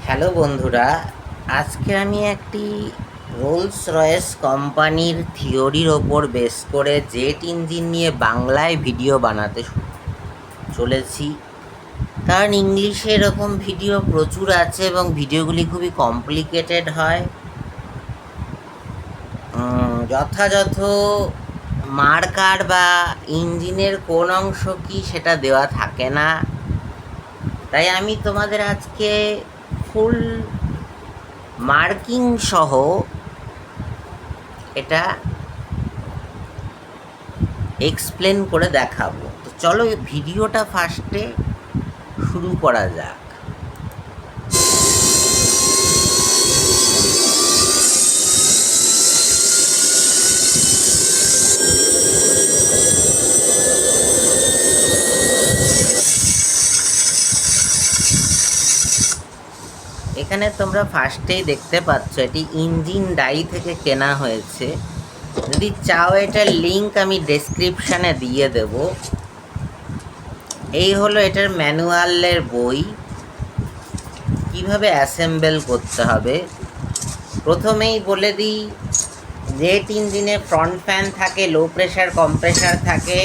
Hello বন্ধুরা, আজকে আমি একটি রোলস রয়েস কোম্পানির থিওরির ওপর বেস করে জেট ইঞ্জিন নিয়ে বাংলায় ভিডিও বানাতে চলেছি। কারণ ইংলিশে এরকম ভিডিও প্রচুর আছে এবং ভিডিওগুলি খুবই কমপ্লিকেটেড হয়। যথাযথ মার্কার বা ইঞ্জিনের কোন অংশ কি সেটা দেওয়া থাকে না। তাই আমি তোমাদের আজকে ফুল মার্কিং সহ এটা এক্সপ্লেন করে দেখাবো। তো চলো ভিডিওটা ফার্স্টে শুরু করা যাক। এখানে তোমরা ফার্স্টেই দেখতে পাচ্ছ এটি ইঞ্জিন ডাই থেকে কেনা হয়েছে। যদি চাও এটার লিঙ্ক আমি ডেসক্রিপশানে দিয়ে দেব। এই হলো এটার ম্যানুয়ালের বই, কিভাবে অ্যাসেম্বল করতে হবে। প্রথমেই বলে দিই, জেট ইঞ্জিনে ফ্রন্ট ফ্যান থাকে, লো প্রেশার কম্প্রেসার থাকে,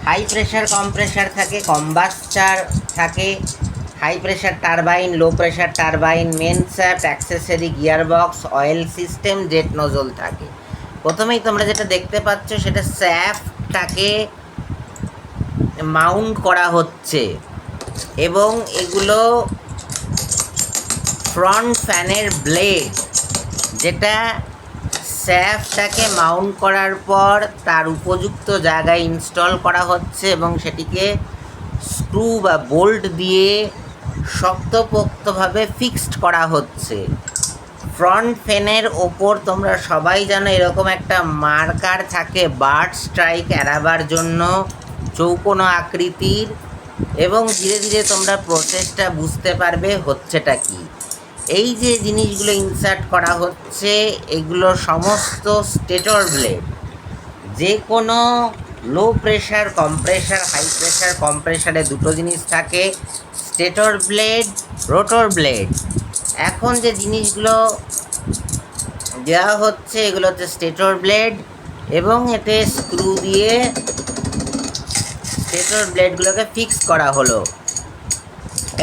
হাই প্রেশার কম্প্রেসার থাকে, কম্বাস্টার থাকে, high pressure turbine, low pressure turbine, main shaft, accessory, gearbox, oil system, jet nozzle থাকে। প্রথমেই তোমরা যেটা দেখতে পাচ্ছ সেটা শ্যাফটটাকে মাউন্ট করা হচ্ছে এবং এগুলো ফ্রন্ট ফ্যানের ব্লেড, যেটা শ্যাফটটাকে মাউন্ট করার পর তার উপযুক্ত জায়গায় ইনস্টল করা হচ্ছে এবং সেটিকে স্ক্রু বা বোল্ট দিয়ে শক্তপোক্তভাবে ফিক্সড করা হচ্ছে। ফ্রন্ট ফ্যানের ওপর তোমরা সবাই জানো এরকম একটা মার্কার থাকে বার্ড স্ট্রাইক এড়াবার জন্য, চৌকোনো আকৃতির। এবং ধীরে ধীরে তোমরা প্রসেসটা বুঝতে পারবে হচ্ছেটা কি। এই যে জিনিসগুলো ইনসার্ট করা হচ্ছে এগুলো সমস্ত স্টেটর ব্লেড। যে কোনো low pressure compressor, high pressure কম্প্রেসারে দুটো জিনিস থাকে, স্টেটর ব্লেড, রোটর ব্লেড। এখন যে জিনিসগুলো দেওয়া হচ্ছে এগুলো হচ্ছে স্টেটর ব্লেড এবং এতে স্ক্রু দিয়ে স্টেটর ব্লেডগুলোকে ফিক্স করা হলো।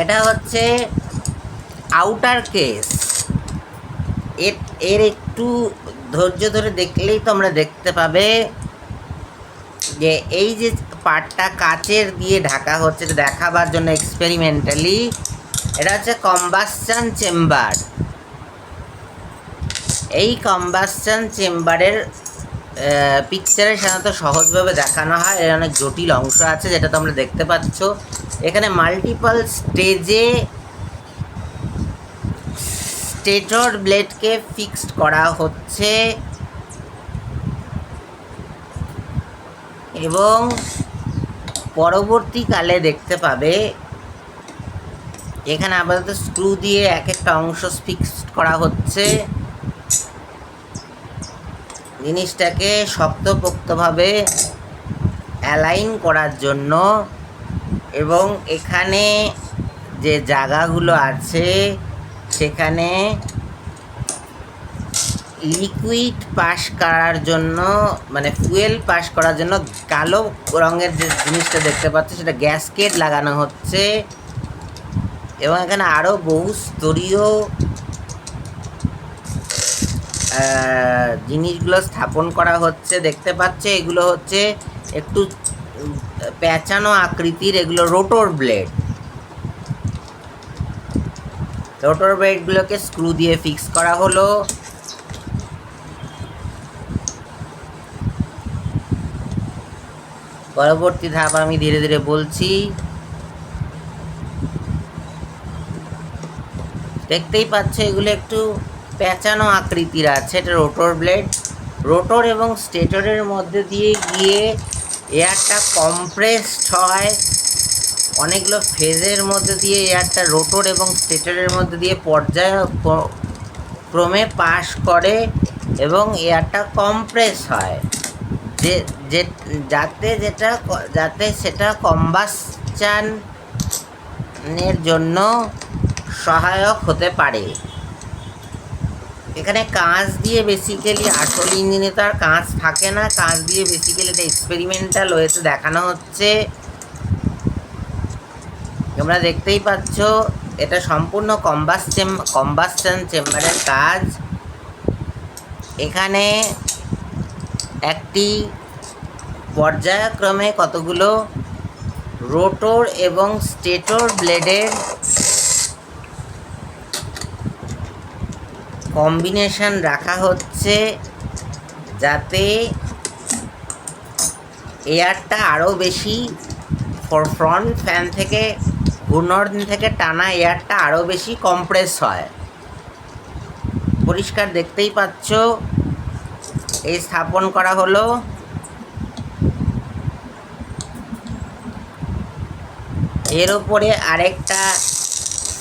এটা হচ্ছে আউটার কেস। এর একটু ধৈর্য ধরে দেখলেই তোমরা দেখতে পাবে যে এই যে পার্টটা কাচের দিয়ে ঢাকা হচ্ছে, দেখাবার জন্য এক্সপেরিমেন্টালি। এটা হচ্ছে কম্বাসশন চেম্বার। এই কম্বাসশন চেম্বারের পিকচারে সাধারণত সহজভাবে দেখানো হয়, এর অনেক জটিল অংশ আছে যেটা তোমরা দেখতে পাচ্ছ। এখানে মাল্টিপল স্টেজে স্টেটর ব্লেডকে ফিক্সড করা হচ্ছে এবং পরবর্তীকালে দেখতে পাবে এখানে আপাতত স্ক্রু দিয়ে এক একটা অংশ ফিক্সড করা হচ্ছে জিনিসটাকে শক্তপোক্তভাবে অ্যালাইন করার জন্য। এবং এখানে যে জায়গাগুলো আছে সেখানে লিকুইড পাস করার জন্য, মানে ফুয়েল পাস করার জন্য কালো রঙের যে জিনিসটা দেখতে পাচ্ছ সেটা গ্যাসকেট লাগানো হচ্ছে। এবং এখানে আরও বহু স্তরীয় জিনিসগুলো স্থাপন করা হচ্ছে দেখতে পাচ্ছে। এগুলো হচ্ছে একটু প্যাঁচানো আকৃতির, এগুলো রোটর ব্লেড। রোটর ব্লেডগুলোকে স্ক্রু দিয়ে ফিক্স করা হলো। পরবর্তী ধাপ আমি ধীরে ধীরে বলছি। দেখতেই পাচ্ছ এগুলো একটু প্যাঁচানো আকৃতির আছে। এটা রোটর ব্লেড। রোটর এবং স্টেটরের মধ্যে দিয়ে গিয়ে এয়ারটা কম্প্রেসড হয়, অনেকগুলো ফেজের মধ্যে দিয়ে এয়ারটা রোটর এবং স্টেটরের মধ্যে দিয়ে পর্যায়ক্রমে পাস করে এবং এয়ারটা কম্প্রেস হয় যাতে সেটা কম্বাসশনের জন্য সহায়ক হতে পারে। এখানে কাঁচ দিয়ে বেসিক্যালি, আসল ইঞ্জিনে তো আর কাঁচ থাকে না, কাঁচ দিয়ে বেসিক্যালি এটা এক্সপেরিমেন্টাল ওয়েতে দেখানো হচ্ছে। তোমরা দেখতেই পাচ্ছ এটা সম্পূর্ণ কম্বাসশন চেম্বারের কাজ। এখানে একটি পর্যায়ক্রমে কতগুলো রোটর এবং স্টেটর ব্লেডের কম্বিনেশন রাখা হচ্ছে, যাতে এয়ারটা আরও বেশি ফ্রন্ট ফ্যান থেকে, ঘূর্ণন থেকে টানা এয়ারটা আরও বেশি কম্প্রেস হয়। পরিষ্কার দেখতেই পাচ্ছ এই স্থাপন করা হলো। এর ওপরে আরেকটা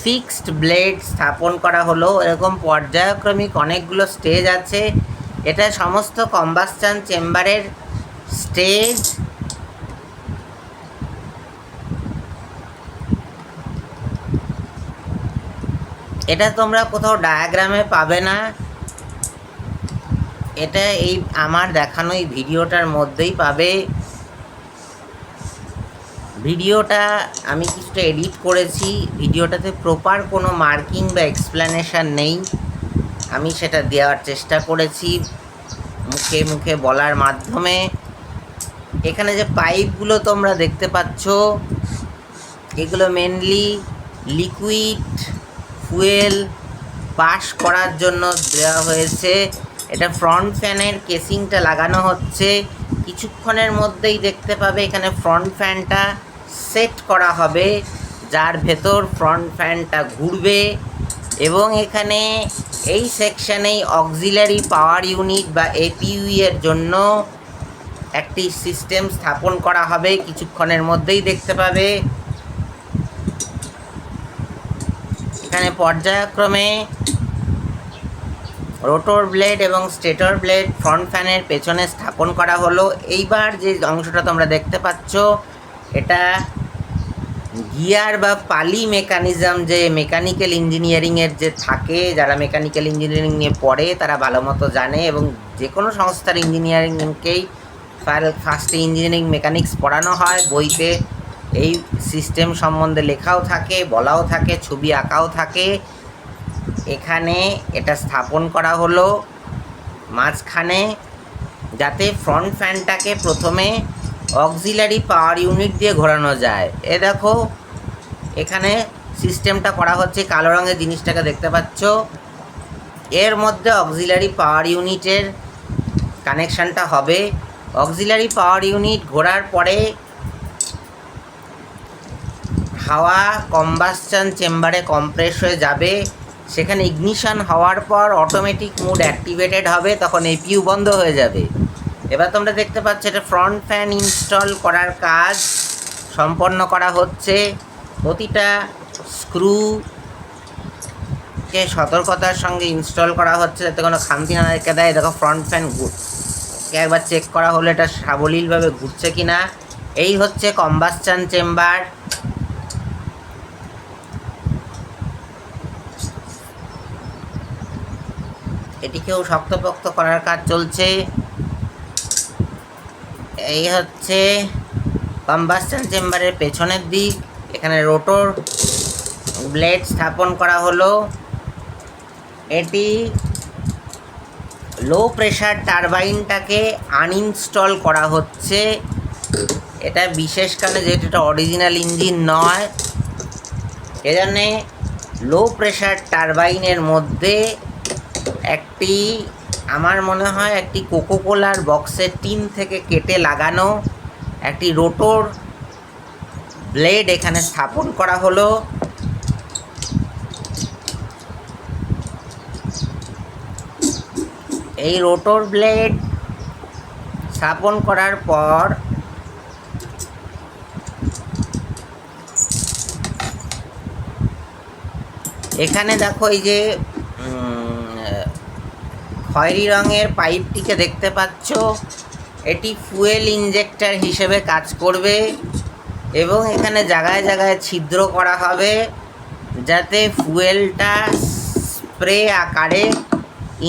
ফিক্সড ব্লেড স্থাপন করা হলো। এরকম পর্যায়ক্রমিক অনেকগুলো স্টেজ আছে। এটা সমস্ত কম্বাসশন চেম্বারের স্টেজ। এটা তোমরা কোথাও ডায়াগ্রামে পাবে না, এটা এই আমার দেখানো এই ভিডিওটার মধ্যেই পাবে। ভিডিওটা আমি কিছুটা এডিট করেছি, ভিডিওটাতে প্রপার কোনো মার্কিং বা এক্সপ্লেনেশন নেই, আমি সেটা দেওয়ার চেষ্টা করেছি মুখে মুখে বলার মাধ্যমে। এখানে যে পাইপগুলো তোমরা দেখতে পাচ্ছ, এগুলো মেনলি লিকুইড ফুয়েল পাস করার জন্য দেওয়া হয়েছে। এটা ফ্রন্ট ফ্যানের কেসিংটা লাগানো হচ্ছে, কিছুক্ষণের মধ্যেই দেখতে পাবে এখানে ফ্রন্ট ফ্যানটা সেট করা হবে, যার ভেতর ফ্রন্ট ফ্যানটা ঘুরবে। এবং এখানে এই সেকশানেই অক্সিলারি পাওয়ার ইউনিট বা এপিইউ এর জন্য একটি সিস্টেম স্থাপন করা হবে, কিছুক্ষণের মধ্যেই দেখতে পাবে। এখানে পর্যায়ক্রমে রোটর ব্লেড এবং স্টেটর ব্লেড ফ্রন্ট ফ্যানের পেছনে স্থাপন করা হলো। এইবার যে অংশটা তোমরা দেখতে পাচ্ছ, এটা গিয়ার বা পালি মেকানিজম, যে মেকানিক্যাল ইঞ্জিনিয়ারিংয়ের যে থাকে, যারা মেকানিক্যাল ইঞ্জিনিয়ারিং নিয়ে পড়ে তারা ভালো মতো জানে, এবং যে কোনো সংস্থার ইঞ্জিনিয়ারিংকেই ফার্স্টে ইঞ্জিনিয়ারিং মেকানিক্স পড়ানো হয়। বইতে এই সিস্টেম সম্বন্ধে লেখাও থাকে, বলাও থাকে, ছবি আঁকাও থাকে। এখানে এটা স্থাপন করা হলো মাঝখানে, যাতে ফ্রন্ট ফ্যানটাকে প্রথমে অক্সিলারি পাওয়ার ইউনিট দিয়ে ঘোরানো যায়। এ দেখো এখানে সিস্টেমটা করা হচ্ছে, কালো রঙের জিনিসটাকে দেখতে পাচ্ছ, এর মধ্যে অক্সিলারি পাওয়ার ইউনিটের কানেকশানটা হবে। অক্সিলারি পাওয়ার ইউনিট ঘোরার পরে হাওয়া কম্বাসশন চেম্বারে কম্প্রেস হয়ে যাবে, সেখানে ইগনিশন হওয়ার পর অটোমেটিক মুড অ্যাক্টিভেটেড হবে, তখন এপিইউ বন্ধ হয়ে যাবে। এবার তোমরা দেখতে পাচ্ছ এটা ফ্রন্ট ফ্যান ইনস্টল করার কাজ সম্পন্ন করা হচ্ছে। প্রতিটা স্ক্রুকে সতর্কতার সঙ্গে ইনস্টল করা হচ্ছে, যাতে কোনো খামতি না রেখে দেয়। দেখো ফ্রন্ট ফ্যান একবার চেক করা হলো এটা সাবলীলভাবে ঘুরছে কি না। এই হচ্ছে কম্বাসশন চেম্বার। এটিকেও শক্তপোক্ত করার কাজ চলছে। এই হচ্ছে কম্বাসশন চেম্বারের পেছনের দিক। এখানে রোটর ব্লেড স্থাপন করা হলো। এটি লো প্রেশার টারবাইনটাকে আনইনস্টল করা হচ্ছে। এটা বিশেষ কারণে, যেহেতু এটা অরিজিনাল ইঞ্জিন নয়, এজন্যে লো প্রেশার টারবাইনের মধ্যে একটি, আমার মনে হয় একটি কোকোকোলার বক্সের টিন থেকে কেটে লাগানো একটি রোটর ব্লেড এখানে স্থাপন করা হলো। এই রোটর ব্লেড স্থাপন করার পর এখানে দেখো এই যে খয়েরি রঙের পাইপটিকে দেখতে পাচ্ছ, এটি ফুয়েল ইনজেক্টর হিসেবে কাজ করবে এবং এখানে জায়গায় জায়গায় ছিদ্র করা হবে, যাতে ফুয়েলটা স্প্রে আকারে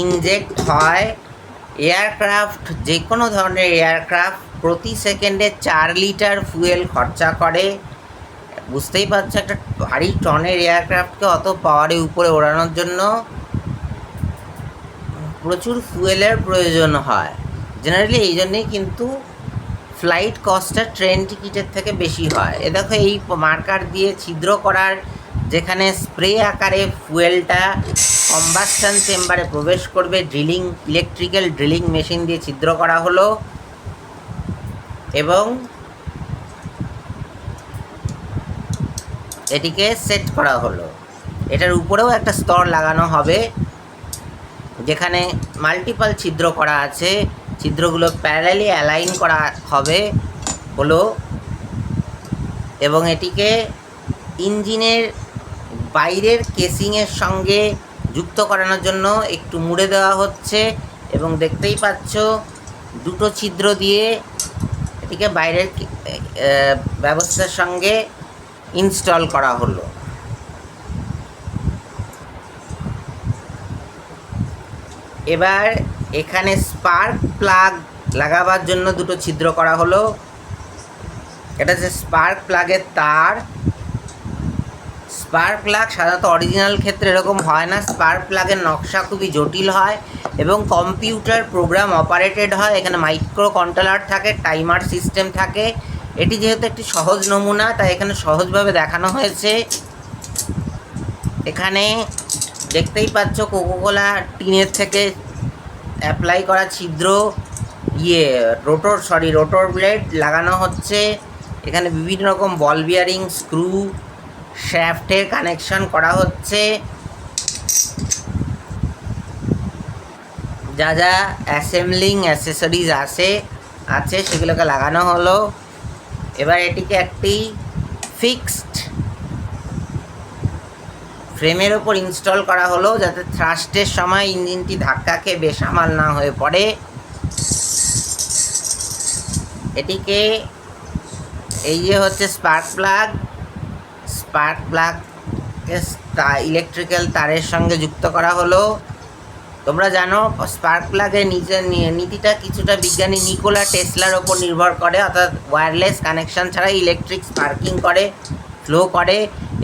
ইনজেক্ট হয়। এয়ারক্রাফট, যে কোনো ধরনের এয়ারক্রাফট প্রতি সেকেন্ডে 4 লিটার ফুয়েল খরচা করে। বুঝতেই পারছো, একটা ভারী টনের এয়ারক্রাফটকে অত পাওয়ারে উপরে ওড়ানোর জন্য প্রচুর ফুয়েলের প্রয়োজন হয় জেনারেলি। এই জন্যেই কিন্তু ফ্লাইট কস্টটা ট্রেন টিকিটের থেকে বেশি হয়। এ দেখো, এই মার্কার দিয়ে ছিদ্র করার, যেখানে স্প্রে আকারে ফুয়েলটা কম্বাসশন চেম্বারে প্রবেশ করবে, ইলেকট্রিক্যাল ড্রিলিং মেশিন দিয়ে ছিদ্র করা হলো এবং এটিকে সেট করা হলো। এটার উপরেও একটা স্তর লাগানো হবে যেখানে মাল্টিপল ছিদ্র করা আছে, ছিদ্রগুলো প্যারালালি অ্যালাইন করা হবে হলো এবং এটিকে ইঞ্জিনের বাইরের কেসিংয়ের সঙ্গে যুক্ত করানোর জন্য একটু মুড়ে দেওয়া হচ্ছে এবং দেখতেই পাচ্ছ দুটো ছিদ্র দিয়ে এটিকে বাইরের ব্যবস্থার সঙ্গে ইনস্টল করা হলো। এবার এখানে স্পার্ক প্লাগ লাগাবার জন্য দুটো ছিদ্র করা হলো। এটা যে স্পার্ক প্লাগের তার, স্পার্ক প্লাগ সাধারণত অরিজিনাল ক্ষেত্রে এরকম হয় না। স্পার্ক প্লাগের নকশা খুবই জটিল হয় এবং কম্পিউটার প্রোগ্রাম অপারেটেড হয়। এখানে মাইক্রো কন্ট্রোলার থাকে, টাইমার সিস্টেম থাকে। এটি যেহেতু একটি সহজ নমুনা, তাই এখানে সহজভাবে দেখানো হয়েছে। এখানে দেখতেই পাচ্ছ কোকোকোলা টিনের থেকে অ্যাপ্লাই করা ছিদ্র, রোটর ব্লেড লাগানো হচ্ছে। এখানে বিভিন্ন রকম বল বিয়ারিং, স্ক্রু, শ্যাফটের কানেকশন করা হচ্ছে। যা যা অ্যাসেম্বলিং অ্যাসেসরিজ আছে সেগুলোকে লাগানো হলো। এবার এটিকে একটি ফিক্সড ফ্রেমের ওপর ইনস্টল করা হলো যাতে থ্রাস্টের সময় ইঞ্জিনটি ধাক্কা খেয়ে বেসামাল না হয়ে পড়ে। এটিকে এই যে হচ্ছে স্পার্ক প্লাগ ইলেকট্রিক্যাল তারের সঙ্গে যুক্ত করা হলো। তোমরা জানো স্পার্ক প্লাগের নীতিটা কিছুটা বিজ্ঞানী নিকোলা টেসলার ওপর নির্ভর করে, অর্থাৎ ওয়্যারলেস কানেকশন ছাড়াই ইলেকট্রিক স্পার্কিং ফ্লো করে।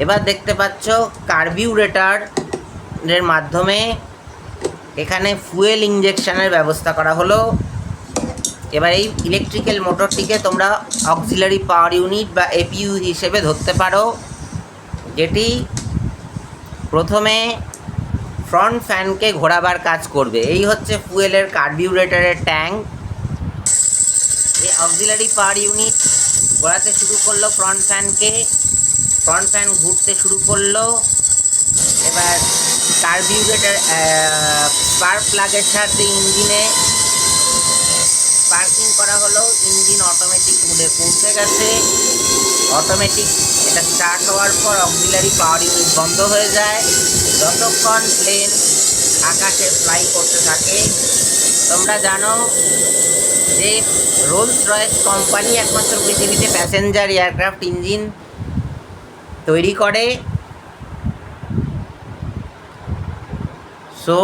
এবার দেখতে পাচ্ছ কার্বিউরেটরের মাধ্যমে এখানে ফুয়েল ইঞ্জেকশনের ব্যবস্থা করা হলো। এবার এই ইলেকট্রিক্যাল মোটরটিকে তোমরা অক্সিলারি পাওয়ার ইউনিট বা এপিইউ হিসেবে ধরতে পারো, যেটি প্রথমে ফ্রন্ট ফ্যানকে ঘোরাবার কাজ করবে। এই হচ্ছে ফুয়েলের কার্বিউরেটরের ট্যাঙ্ক। এই অক্সিলারি পাওয়ার ইউনিট ঘোরাতে শুরু করলো ফ্রন্ট ফ্যান ঘুরতে শুরু করলো। এবার কার্বিউরেটর স্পার্ক প্লাগের সাথে ইঞ্জিনে স্পার্কিং করা হলো। ইঞ্জিন অটোমেটিক মোডে পৌঁছে গেছে। অটোমেটিক এটা স্টার্ট হওয়ার পর অক্সিলারি পাওয়ার ইউনিট বন্ধ হয়ে যায় যতক্ষণ প্লেন আকাশে ফ্লাই করতে থাকে। তোমরা জানো যে রোলস রয়েস কোম্পানি একমাত্র পৃথিবীতে প্যাসেঞ্জার এয়ারক্রাফট ইঞ্জিন তৈরি করে। সো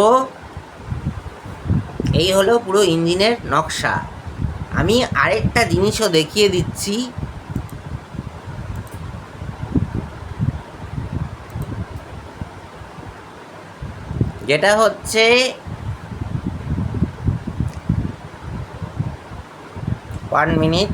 এই হলো পুরো ইঞ্জিনের নকশা। আমি আরেকটা জিনিসও দেখিয়ে দিচ্ছি। যেটা হচ্ছে ওয়ান মিনিট।